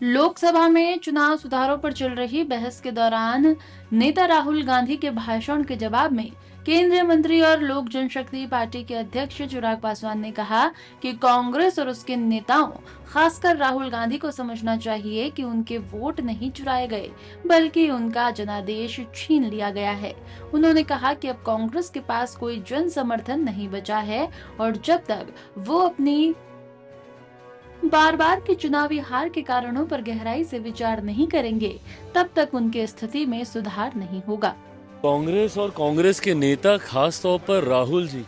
लोकसभा में चुनाव सुधारों पर चल रही बहस के दौरान नेता राहुल गांधी के भाषण के जवाब में केंद्रीय मंत्री और लोक जनशक्ति पार्टी के अध्यक्ष चिराग पासवान ने कहा कि कांग्रेस और उसके नेताओं, खासकर राहुल गांधी को समझना चाहिए कि उनके वोट नहीं चुराए गए, बल्कि उनका जनादेश छीन लिया गया है। उन्होंने कहा कि अब कांग्रेस के पास कोई जन समर्थन नहीं बचा है और जब तक वो अपनी बार बार की चुनावी हार के कारणों पर गहराई से विचार नहीं करेंगे, तब तक उनकी स्थिति में सुधार नहीं होगा। कांग्रेस और कांग्रेस के नेता, खास तौर पर राहुल जी,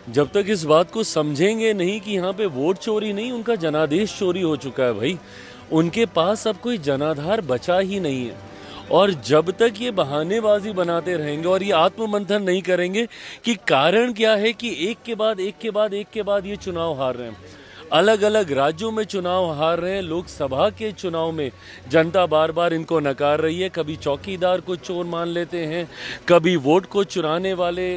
जब तक इस बात को समझेंगे नहीं कि यहाँ पे वोट चोरी नहीं, उनका जनादेश चोरी हो चुका है भाई। उनके पास अब कोई जनाधार बचा ही नहीं है। और जब तक ये बहानेबाजी बनाते रहेंगे और ये आत्ममंथन नहीं करेंगे कि कारण क्या है कि एक के बाद एक के बाद एक के बाद ये चुनाव हार रहे हैं, अलग अलग राज्यों में चुनाव हार रहे हैं। लोकसभा के चुनाव में जनता बार बार इनको नकार रही है। कभी चौकीदार को चोर मान लेते हैं, कभी वोट को चुराने वाले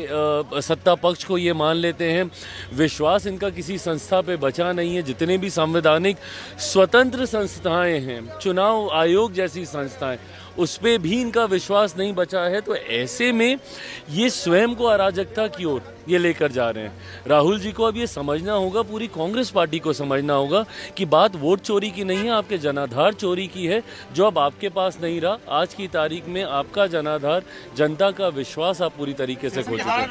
सत्ता पक्ष को ये मान लेते हैं। विश्वास इनका किसी संस्था पे बचा नहीं है। जितने भी संवैधानिक स्वतंत्र संस्थाएं हैं, चुनाव आयोग जैसी संस्थाएं, उस पर भी इनका विश्वास नहीं बचा है। तो ऐसे में ये स्वयं को अराजकता की ओर ये लेकर जा रहे हैं। राहुल जी को अब ये समझना होगा, पूरी कांग्रेस पार्टी को समझना होगा कि बात वोट चोरी की नहीं है, आपके जनाधार चोरी की है, जो अब आपके पास नहीं रहा। आज की तारीख में आपका जनाधार, जनता का विश्वास आप पूरी तरीके से खो चुके हैं।